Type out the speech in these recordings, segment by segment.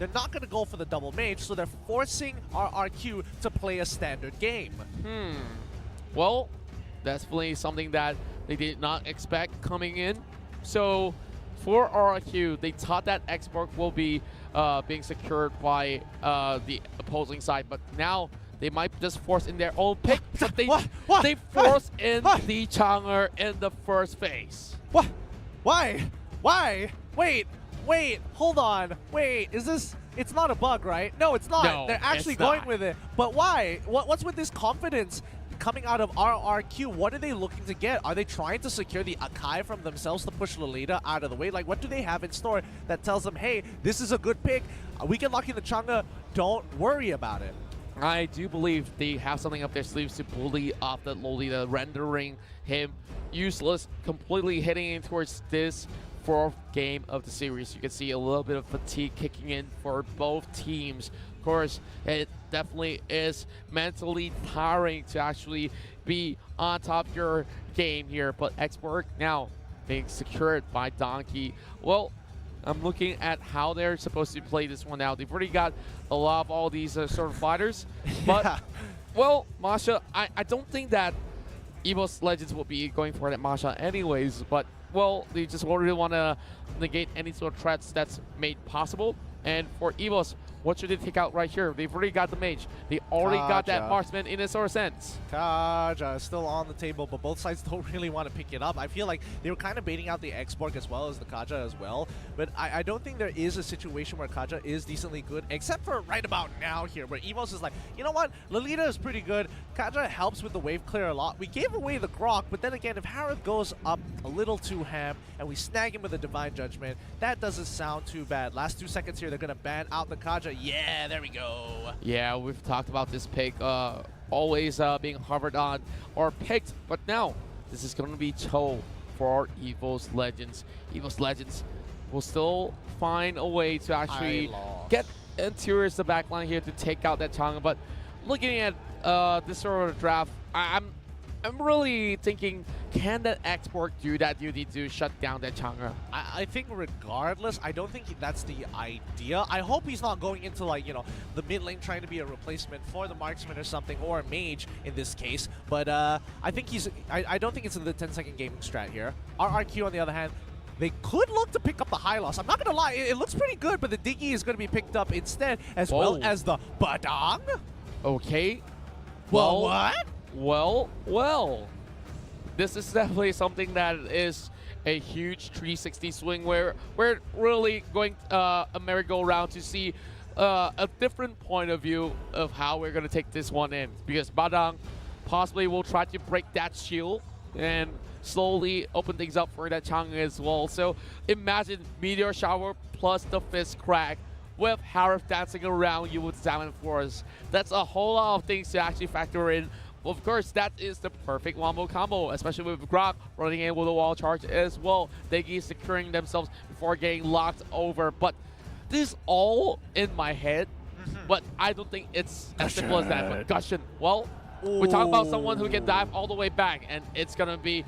they're not going to go for the double mage, so they're forcing RRQ to play a standard game. Well, that's definitely something that they did not expect coming in. So for RRQ, they thought that Xborg will be being secured by the opposing side, but now they might just force in their own pick, but they force in the Chang'e in the first phase. What? Why? Why? Wait, hold on. Wait, is this... It's not a bug, right? No, it's not. No, they're actually going with it. But why? What's with this confidence coming out of RRQ? What are they looking to get? Are they trying to secure the Akai from themselves to push Lolita out of the way? Like, what do they have in store that tells them, hey, this is a good pick. We can lock in the Chang'e. Don't worry about it. I do believe they have something up their sleeves to bully off the Lolita, rendering him useless, completely heading in towards this fourth game of the series. You can see a little bit of fatigue kicking in for both teams. Of course, it definitely is mentally tiring to actually be on top of your game here, but Xborg now being secured by Donkey. Well, I'm looking at how they're supposed to play this one out. They've already got a lot of all these sort of fighters, but well, Masha, I don't think that EVOS Legends will be going for that Masha anyways, but well, they just really want to negate any sort of threats that's made possible. And for EVOS, what should they take out right here? They've already got the mage. They already got that marksman in a sort of sense. Kaja is still on the table, but both sides don't really want to pick it up. I feel like they were kind of baiting out the Xborg as well as the Kaja as well. But I don't think there is a situation where Kaja is decently good, except for right about now here, where EVOS is like, you know what? Lolita is pretty good. Kaja helps with the wave clear a lot. We gave away the Grok, but then again, if Harith goes up a little too ham and we snag him with a Divine Judgment, that doesn't sound too bad. Last 2 seconds here, they're going to ban out the Kaja. Yeah, there we go. Yeah, we've talked about this pick always being hovered on or picked, but now this is going to be Cho for EVOS Legends. EVOS Legends will still find a way to actually get towards the backline here to take out that Chang'e, but looking at this sort of draft, I'm really thinking, can that Xborg do that duty to shut down that Chang'e? I think regardless, I don't think that's the idea. I hope he's not going into, like, you know, the mid lane trying to be a replacement for the marksman or something, or a mage in this case. But I think I don't think it's in the 10-second gaming strat here. RRQ, on the other hand, they could look to pick up the high loss. I'm not going to lie, it looks pretty good, but the Diggy is going to be picked up instead, as well as the Badang. Okay. Well, what? Well, this is definitely something that is a huge 360 swing where we're really going a merry-go-round to see a different point of view of how we're going to take this one in. Because Badang possibly will try to break that shield and slowly open things up for that Chang'e as well. So imagine Meteor Shower plus the Fist Crack with Harith dancing around you with Diamond Force. That's a whole lot of things to actually factor in. Of course, that is the perfect wombo combo, especially with Grok running in with a wall charge as well. Diggy securing themselves before getting locked over. But this is all in my head, but I don't think it's as simple as that. But Gushing, well, we talk about someone who can dive all the way back, and it's going to be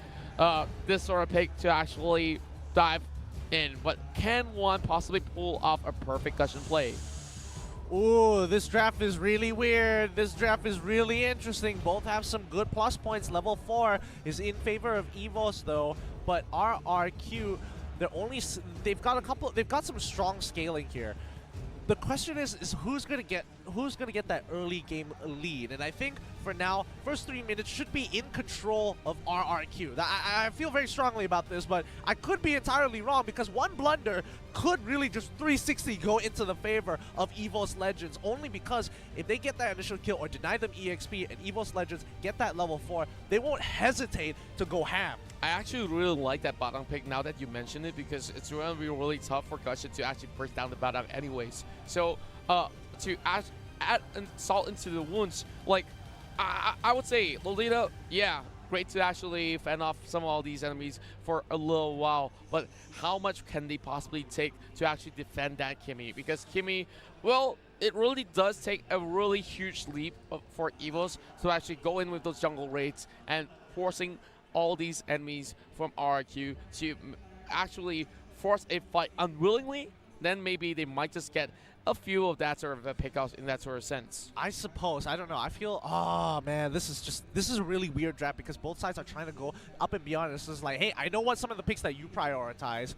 this sort of pick to actually dive in. But can one possibly pull off a perfect Gushing play? Ooh, this draft is really weird. This draft is really interesting. Both have some good plus points. Level 4 is in favor of EVOS though, but RRQ, they've got some strong scaling here. The question is who's gonna get that early game lead? And I think for now, first 3 minutes should be in control of RRQ. I feel very strongly about this, but I could be entirely wrong because one blunder could really just 360 go into the favor of EVOS Legends, only because if they get that initial kill or deny them EXP and EVOS Legends get that level 4, they won't hesitate to go ham. I actually really like that Badang pick now that you mentioned it, because it's going to be really tough for Gushing to actually burst down the Badang anyways. So to add salt into the wounds, like I would say Lolita, yeah, great to actually fend off some of all these enemies for a little while, but how much can they possibly take to actually defend that Kimmy? Because Kimmy, well, it really does take a really huge leap for EVOS to actually go in with those jungle raids and forcing all these enemies from RRQ to actually force a fight unwillingly then maybe they might just get a few of that sort of pickups in that sort of sense. I suppose. I don't know. I feel, oh man, this is a really weird draft because both sides are trying to go up and beyond. This is like, hey, I know what some of the picks that you prioritize.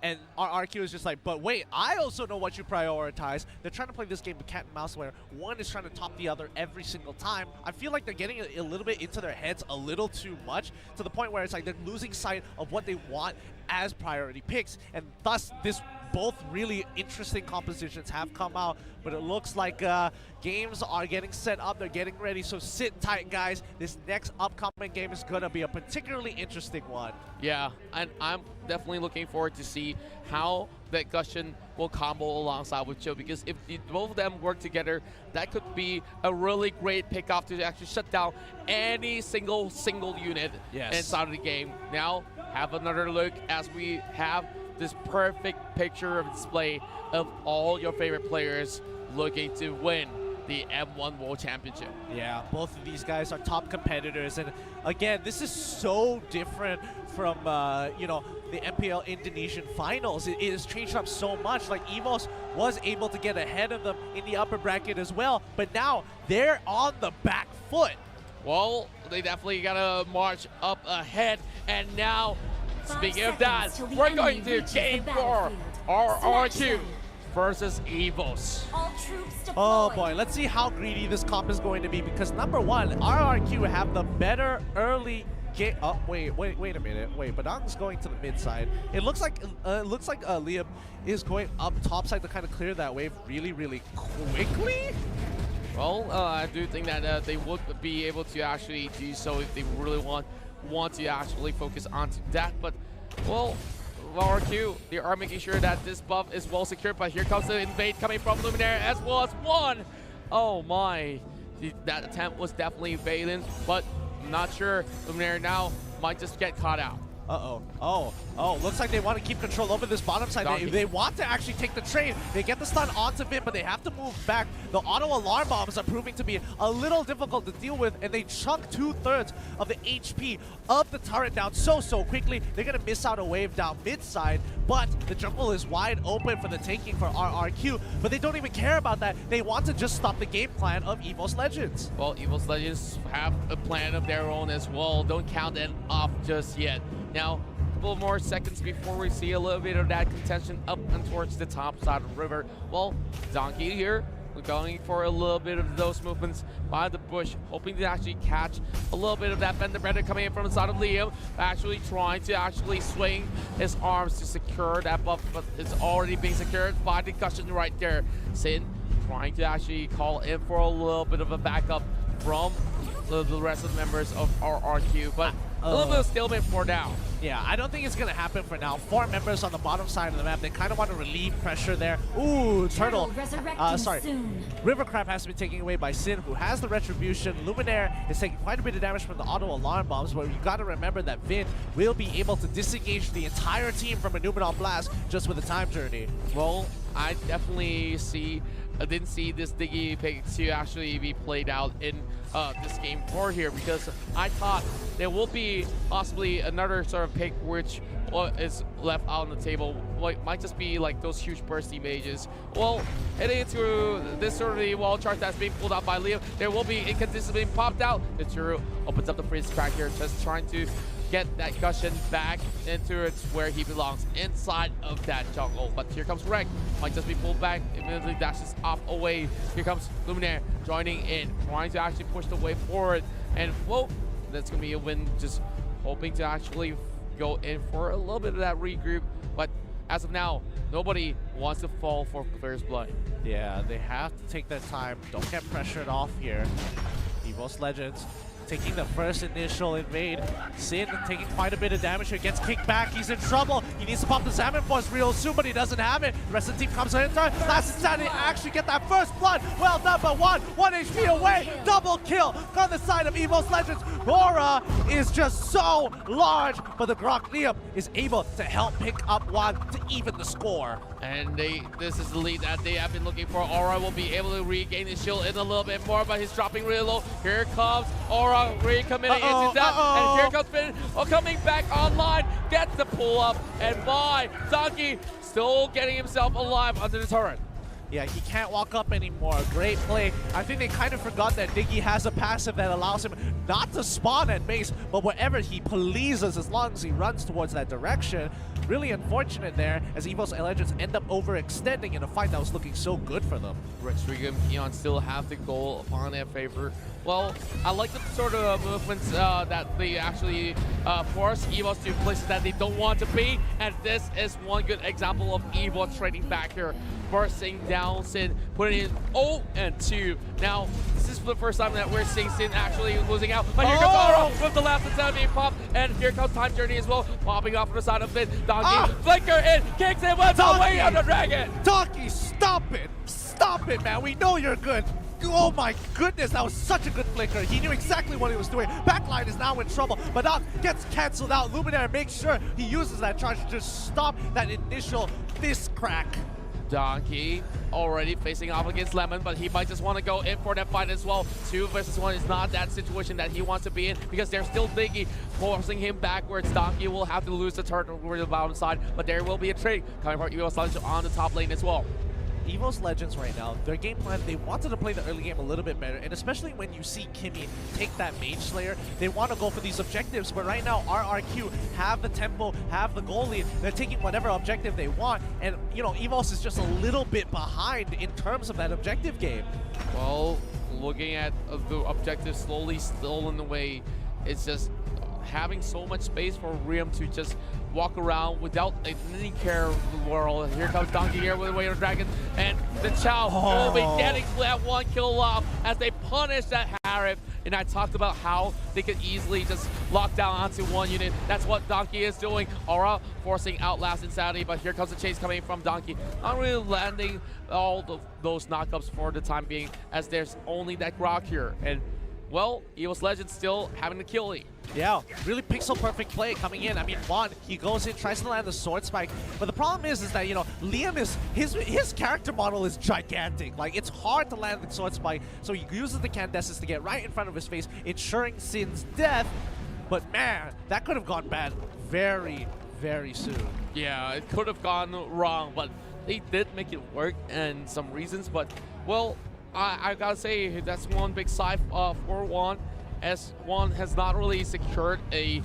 And our RQ is just like, but wait, I also know what you prioritize. They're trying to play this game of cat and mouse where one is trying to top the other every single time. I feel like they're getting a little bit into their heads a little too much, to the point where it's like they're losing sight of what they want as priority picks. And thus, both really interesting compositions have come out, but it looks like games are getting set up, they're getting ready, so sit tight, guys. This next upcoming game is going to be a particularly interesting one. Yeah, and I'm definitely looking forward to see how that Gusion will combo alongside with Chill, because if both of them work together, that could be a really great pickoff to actually shut down any single unit inside of the game. Now, have another look as we have this perfect picture of display of all your favorite players looking to win the M1 World Championship. Yeah, both of these guys are top competitors, and again, this is so different from you know, the MPL Indonesian finals. It has changed up so much. Like, EVOS was able to get ahead of them in the upper bracket as well, but now they're on the back foot. Well, they definitely gotta march up ahead, and now, speaking of that, we're going to Game 4 RRQ versus EVOS. Oh boy, let's see how greedy this comp is going to be, because number one, RRQ have the better early game. Oh, wait a minute. Wait, Badang's going to the mid side. It looks like Liam is going up top side to kind of clear that wave really quickly. Well, I do think that they would be able to actually do so if they really want to actually focus onto that, but well, RRQ, they are making sure that this buff is well secured, but here comes the invade coming from Luminaire as well as one. Oh my, that attempt was definitely valiant, but I'm not sure. Luminaire now might just get caught out. Oh, looks like they want to keep control over this bottom side. They want to actually take the trade. They get the stun onto Vin, but they have to move back. The auto alarm bombs are proving to be a little difficult to deal with, and they chunk 2/3 of the HP of the turret down so quickly. They're going to miss out a wave down mid side, but the jungle is wide open for the taking for RRQ, but they don't even care about that. They want to just stop the game plan of EVOS Legends. Well, EVOS Legends have a plan of their own as well. Don't count them off just yet. Now, a couple more seconds before we see a little bit of that contention up and towards the top side of the river. Well, Donkey here, we're going for a little bit of those movements by the bush, hoping to actually catch a little bit of that Bender Bender coming in from the side of Liam, actually trying to actually swing his arms to secure that buff, but it's already being secured by the Gusion right there. Sin trying to actually call in for a little bit of a backup from the rest of the members of RRQ, but a little bit of stalemate for now. Yeah, I don't think it's going to happen for now. 4 members on the bottom side of the map. They kind of want to relieve pressure there. Ooh, Turtle. River Crab has been taken away by Sin, who has the Retribution. Luminaire is taking quite a bit of damage from the auto alarm bombs, but you got to remember that Vin will be able to disengage the entire team from a Numenor Blast just with a time journey. Well, I definitely didn't see this Diggy pick to actually be played out in this Game 4 here, because I thought there will be possibly another sort of pick which is left out on the table. Like, might just be like those huge bursty mages. Well, heading into this sort of the wall chart that's being pulled out by Liam, there will be inconsistent being popped out. The Turu opens up the freeze crack here, just trying to get that Gusion back into its where he belongs, inside of that jungle. But here comes Rek, might just be pulled back, immediately dashes off away. Here comes Luminaire joining in, trying to actually push the way forward. And whoa, that's gonna be a win, just hoping to actually go in for a little bit of that regroup. But as of now, nobody wants to fall for Clear's blood. Yeah, they have to take their time. Don't get pressured off here. EVOS Legends taking the first initial invade. Sin taking quite a bit of damage here, gets kicked back, he's in trouble. He needs to pop the Salmon Force real soon, but he doesn't have it. The rest of the team comes in time. Last Insanity actually get that first blood. Well done, but one HP away. Double kill on the side of EVOS Legends. Gora is just so large, but the Grok Liam is able to help pick up one to even the score. And this is the lead that they have been looking for. Aura will be able to regain his shield in a little bit more, but he's dropping really low. Here comes Aura. Aura recommitting into that, and here comes Finn coming back online, gets the pull up, and by Donkey still getting himself alive under the turret. Yeah, he can't walk up anymore. Great play. I think they kind of forgot that Diggy has a passive that allows him not to spawn at base, but wherever he pleases as long as he runs towards that direction. Really unfortunate there as EVOS Legends end up overextending in a fight that was looking so good for them. Rodrigo and Peon still have the goal upon their favor. Well, I like the sort of movements that they actually force EVOS to places that they don't want to be, and this is one good example of EVOS trading back here, bursting down Sin, putting in 0 and 2. Now, this is the first time that we're seeing Sin actually losing out, but here comes Aura with the last attempt being popped, and here comes Time Journey as well, popping off on the side of Finn. Donkey, flicker in, kicks it, whips away on the dragon! Donkey, stop it! Stop it, man! We know you're good! Oh my goodness, that was such a good flicker. He knew exactly what he was doing. Backline is now in trouble, but now gets cancelled out. Luminaire makes sure he uses that charge to just stop that initial fist crack. Donkey already facing off against Lemon, but he might just want to go in for that fight as well. 2 versus 1 is not that situation that he wants to be in because they're still Diggy forcing him backwards. Donkey will have to lose the turret over the bottom side, but there will be a trade coming from EVOS Legends on the top lane as well. EVOS Legends right now, their game plan, they wanted to play the early game a little bit better, and especially when you see Kimmy take that Mage Slayer, they want to go for these objectives, but right now RRQ have the tempo, have the goal lead, they're taking whatever objective they want, and you know, EVOS is just a little bit behind in terms of that objective game. Well, looking at the objective slowly stolen away, it's just having so much space for Riem to just walk around without any care of the world. Here comes Donkey here with the Weight of Dragon, and the Chow will be getting that 1 kill off as they punish that Harif. And I talked about how they could easily just lock down onto 1 unit. That's what Donkey is doing. Aura forcing Outlast Insanity, but here comes the chase coming from Donkey. Not really landing all those knockups for the time being, as there's only that Grok here. And well, EVOS Legends still having the kill lead. Yeah, really pixel-perfect play coming in. I mean, Juan, he goes in, tries to land the sword spike, but the problem is that, you know, Liam is, his character model is gigantic. Like, it's hard to land the sword spike, so he uses the Candescence to get right in front of his face, ensuring Sin's death. But man, that could have gone bad very, very soon. Yeah, it could have gone wrong, but they did make it work and some reasons, but, well, I gotta say, that's one big sigh for Juan, as Juan has not really secured a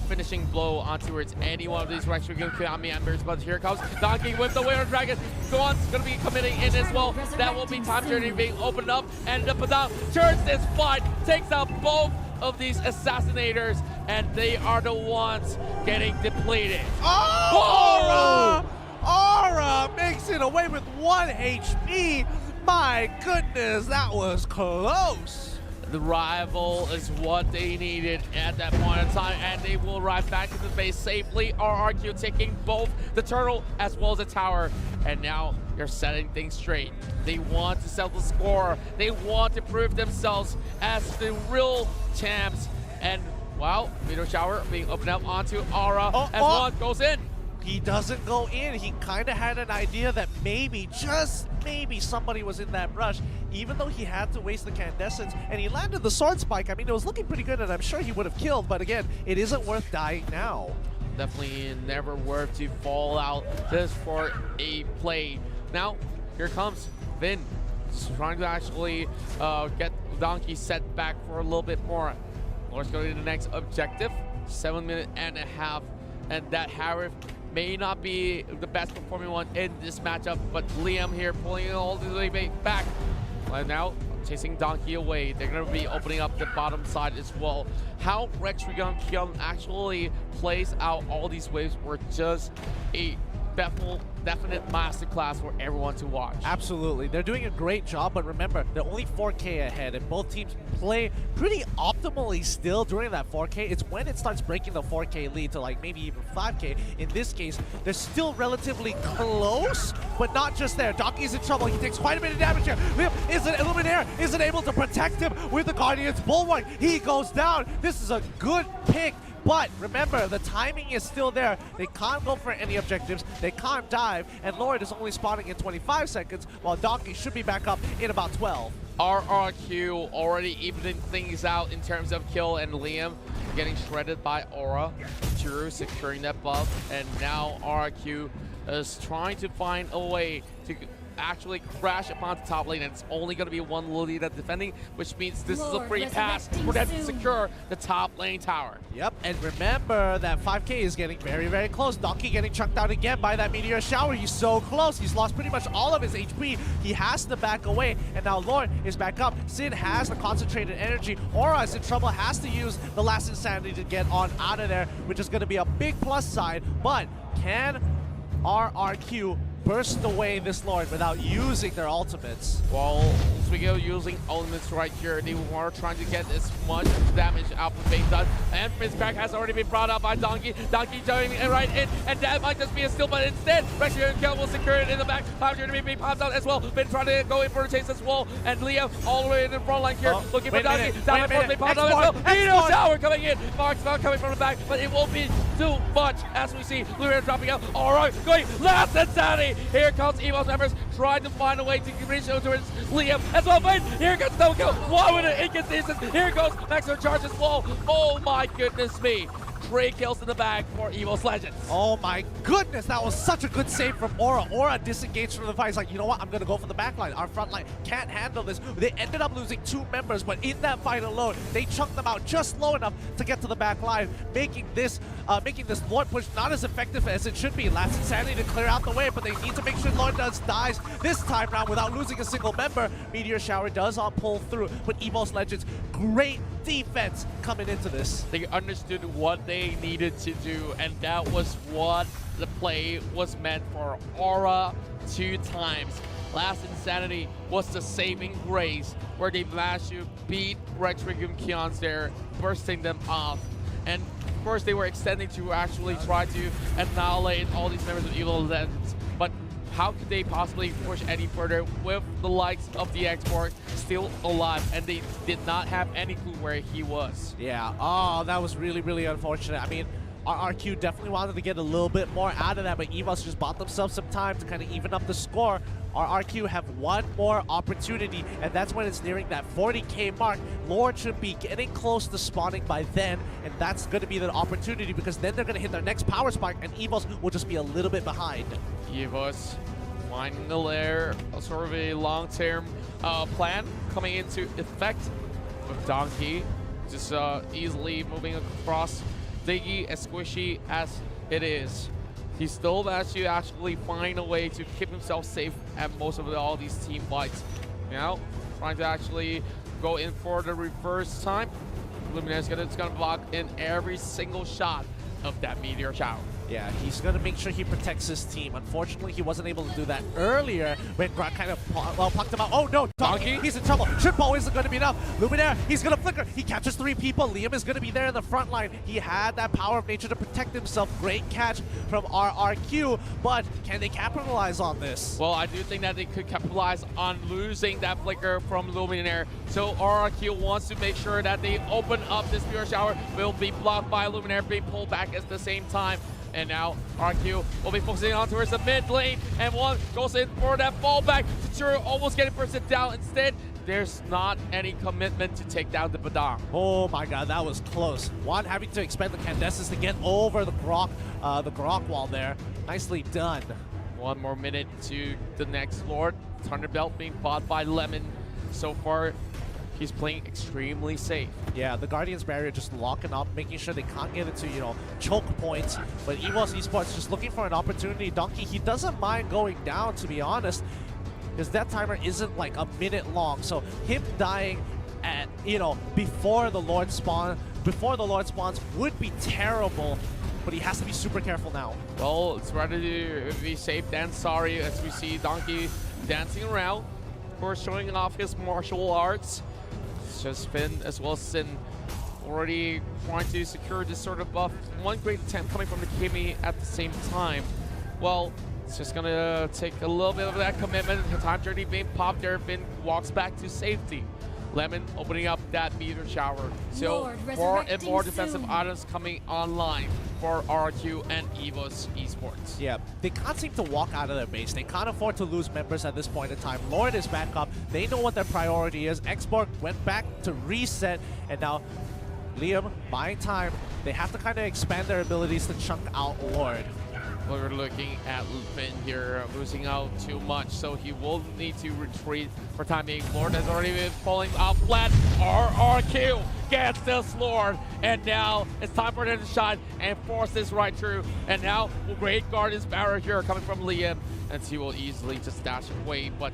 finishing blow onto any one of these Rex-Dragon Kami Embers, but here comes Donkey with the Weight of Dragon. Juan's gonna be committing in as well. That will be Time Journey being opened up, and the Padam turns this fight, takes out both of these assassinators, and they are the ones getting depleted. Oh! Aura makes it away with 1 HP. My goodness, that was close. The rival is what they needed at that point in time, and they will arrive back to the base safely. RRQ taking both the turtle as well as the tower, and now they're setting things straight. They want to settle the score. They want to prove themselves as the real champs. And wow, Meteor Shower being opened up onto Aura as one goes in. He doesn't go in. He kind of had an idea that maybe, just maybe, somebody was in that brush, even though he had to waste the Candescence, and he landed the sword spike. I mean, it was looking pretty good, and I'm sure he would have killed, but again, it isn't worth dying now. Definitely never worth to fall out just for a play. Now, here comes Vin, trying to actually get Donkey set back for a little bit more. Let's go to the next objective, 7.5 minutes, and that Harif may not be the best performing one in this matchup, but Liam here pulling it all the way back. And now chasing Donkey away. They're going to be opening up the bottom side as well. How Rex-Dragon actually plays out all these waves were just a definite masterclass for everyone to watch. Absolutely. They're doing a great job, but remember, they're only 4K ahead, and both teams play pretty optimally still during that 4K. It's when it starts breaking the 4K lead to like maybe even 5K. In this case, they're still relatively close, but not just there. Donkey's in trouble. He takes quite a bit of damage here. Luminaire isn't able to protect him with the Guardian's Bulwark. He goes down. This is a good pick But remember, the timing is still there. They can't go for any objectives. They can't dive. And Lord is only spawning in 25 seconds, while Donkey should be back up in about 12. RRQ already evening things out in terms of kill, and Liam getting shredded by Aura. Drew securing that buff, and now RRQ is trying to find a way to actually crash upon the top lane, and it's only going to be one Lolita defending, which means this is a free pass for them to secure the top lane tower. Yep, and remember that 5K is getting very, very close. Donkey getting chucked out again by that meteor shower. He's so close. He's lost pretty much all of his HP. He has to back away, and now Lord is back up. Sin has the concentrated energy. Aura is in trouble, has to use the last insanity to get on out of there, which is going to be a big plus side. But can RRQ burst away this Lord without using their ultimates? Well, Swigo using ultimates right here. They are trying to get as much damage out of being done. And Fizzcrack has already been brought up by Donkey. Donkey jumping right in, and that might just be a steal, but instead, Rexy and Kel will secure it in the back. Power to be popped out as well. Been trying to go in for a chase as well. And Liam all the way in the front line here, looking for Donkey. Down the front, they popped out as well. Nino Tower coming in. Mark's not coming from the back, but it won't be too much as we see Luria dropping out. All right, going last insanity. Here comes EVOS members trying to find a way to reach out towards Liam as well. But here comes no kill. Why would it inconsistent? Here goes Maxwell charge as well. Oh my goodness me. 3 kills in the bag for EVOS Legends. Oh my goodness, that was such a good save from Aura. Aura disengaged from the fight. He's like, you know what, I'm going to go for the back line. Our front line can't handle this. They ended up losing 2 members, but in that fight alone, they chunked them out just low enough to get to the back line, making this Lord push not as effective as it should be. Last Insanity to clear out the way, but they need to make sure Lord dies this time round without losing a single member. Meteor Shower does all pull through, but EVOS Legends, great defense coming into this. They understood what they needed to do, and that was what the play was meant for. Aura 2 times. Last Insanity was the saving grace, where they managed to beat Retrigum Kions there, bursting them off. And of course they were extending to actually try to annihilate all these members of Evil Legends. But how could they possibly push any further with the likes of the export still alive, and they did not have any clue where he was? Yeah, oh, that was really, really unfortunate. I mean, RRQ definitely wanted to get a little bit more out of that, but EVOS just bought themselves some time to kind of even up the score. RRQ have one more opportunity, and that's when it's nearing that 40K mark. Lord should be getting close to spawning by then, and that's going to be the opportunity, because then they're going to hit their next power spike, and EVOS will just be a little bit behind. EVOS finding the lair, sort of a long-term plan coming into effect with Donkey, just easily moving across Diggy as squishy as it is. He still managed to actually find a way to keep himself safe at most of all these team fights. Now, trying to actually go in for the reverse time. Luminaire is gonna block in every single shot of that meteor shower. Yeah, he's going to make sure he protects his team. Unfortunately, he wasn't able to do that earlier when Grant kind of plucked him out. Oh no, Donkey, he's in trouble. Triple isn't going to be enough. Luminaire, he's going to flicker. He catches 3 people. Liam is going to be there in the front line. He had that power of nature to protect himself. Great catch from RRQ, but can they capitalize on this? Well, I do think that they could capitalize on losing that flicker from Luminaire. So RRQ wants to make sure that they open up this meteor shower. Will be blocked by Luminaire, being pulled back at the same time. And now RQ will be focusing on towards the mid lane, and one goes in for that fallback. Tsuru almost getting bursted down. Instead, there's not any commitment to take down the Badang. Oh my god, that was close. One having to expend the Candaces to get over the Grok wall there. Nicely done. 1 more minute to the next Lord. Thunderbelt being bought by Lemon. So far, he's playing extremely safe. Yeah, the Guardian's Barrier just locking up, making sure they can't get into, choke points. But EVOS Esports just looking for an opportunity. Donkey, he doesn't mind going down, to be honest, because that timer isn't like a minute long. So him dying at, before the Lord spawns would be terrible. But he has to be super careful now. Well, it's rather to be safe than sorry, as we see Donkey dancing around, of course showing off his martial arts. Just Finn as well as Sin already trying to secure this sort of buff. One great attempt coming from the Kimi at the same time. Well, it's just gonna take a little bit of that commitment. The time journey being popped there, Finn walks back to safety. Lemon opening up that meteor shower. So Lord, more and more resurrecting defensive soon. items coming online for RRQ and EVOS Esports. Yeah, they can't seem to walk out of their base. They can't afford to lose members at this point in time. Lord is back up. They know what their priority is. Xborg went back to reset, and now Liam buying time. They have to kind of expand their abilities to chunk out Lord. We're looking at Finn here, losing out too much, so he will need to retreat for time being. Lord has already been falling out flat. RRQ gets this Lord, and now it's time for him to shine and force this right through. And now Great Guard is barrier here coming from Liam, and he will easily just dash away. But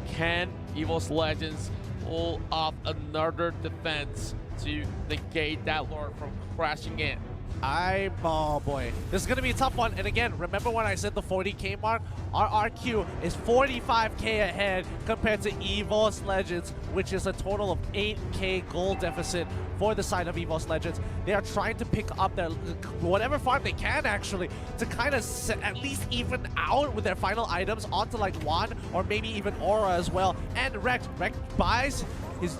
can EVOS Legends pull off another defense to negate that Lord from crashing in? Oh boy, this is going to be a tough one. And again, remember when I said the 40k mark? RRQ is 45k ahead compared to EVOS Legends, which is a total of 8k gold deficit for the side of EVOS Legends. They are trying to pick up their whatever farm they can actually to kind of at least even out with their final items onto like Juan or maybe even Aura as well. And Rex buys his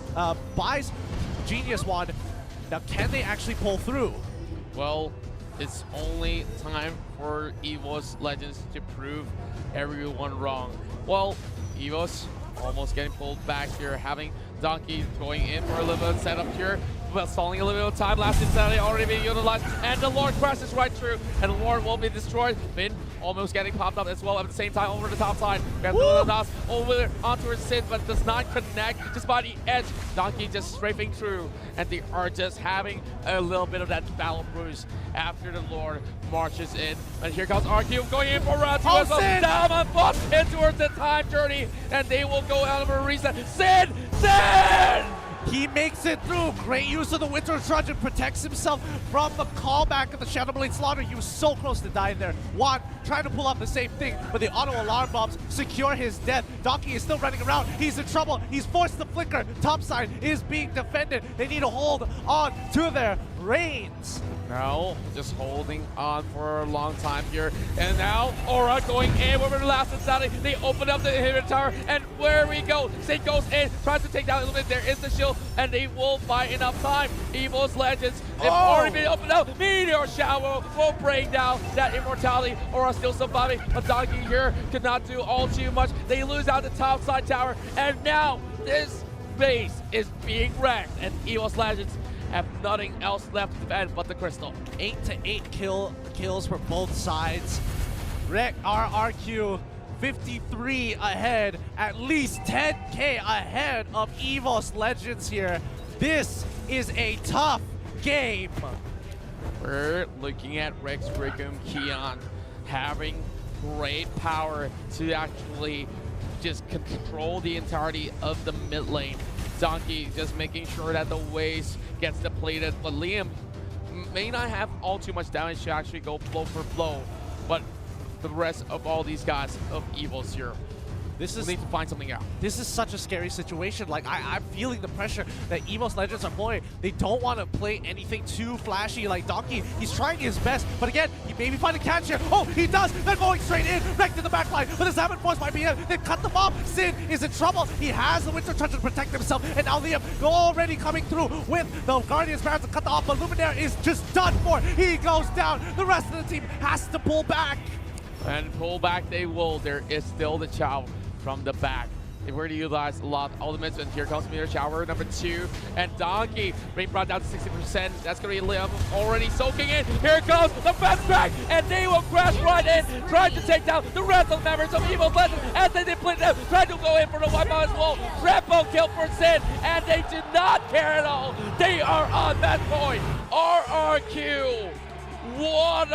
Genius Wand. Now can they actually pull through? Well, it's only time for EVOS Legends to prove everyone wrong. Well, EVOS almost getting pulled back here, having Donkey going in for a little bit of setup here, but stalling a little bit of time. Last insanity already being utilized, and the Lord crashes right through, and the Lord will be destroyed. Finn almost getting popped up as well at the same time over the top side. We have the toss over onto her Sin, but does not connect just by the edge. Donkey just strafing through, and they are just having a little bit of that battle bruise after the Lord marches in. And here comes RQ going in for round two as well. Down on foot in towards the time journey, and they will go out of a reset. Sin! He makes it through. Great use of the Winter Trudge and protects himself from the callback of the Shadowblade Slaughter. He was so close to dying there. Juan trying to pull off the same thing, but the auto alarm bombs secure his death. Donkey is still running around. He's in trouble. He's forced to flicker. Topside is being defended. They need to hold on to their reins. Now, just holding on for a long time here. And now, Aura going in over the last insanity. They open up the inhibitor tower, and where we go, Sin goes in, tries to take down a little bit. There is the shield, and they will buy enough time. EVOS Legends, they've already been opened up. Meteor Shower will bring down that immortality. Aura still surviving, but Donkey here could not do all too much. They lose out the top side tower, and now this base is being wrecked, and EVOS Legends have nothing else left to defend but the crystal. 8 to 8 kills for both sides. RRQ 53 ahead, at least 10k ahead of EVOS Legends here. This is a tough game. We're looking at Rex, Rickum, Keon having great power to actually just control the entirety of the mid lane. Donkey just making sure that the waste gets depleted, but Liam may not have all too much damage to actually go blow for blow, but the rest of all these guys of EVOS here, we need to find something out. This is such a scary situation. Like, I'm feeling the pressure that EVOS Legends are pulling. They don't want to play anything too flashy like Donkey. He's trying his best, but again, he maybe find a catch here. Oh, he does! They're going straight in, back to the backline, but the Salmon Force might be in. They've cut them off. Sin is in trouble. He has the Winter Trudge to protect himself, and now Liam already coming through with the Guardian's Barons to cut them off, but Luminaire is just done for. He goes down. The rest of the team has to pull back. And pull back they will. There is still the Chow from the back. They've already utilized a lot of ultimates, and here comes Meteor Shower number 2. And Donkey being brought down to 60%. That's going to be Liam already soaking in. Here comes the fast crack, and they will crash right in, trying to take down the rest of the members of EVOS Legends as they split them, trying to go in for the wipeout as well. Triple kill for Sin, and they do not care at all. They are on that point. RRQ, what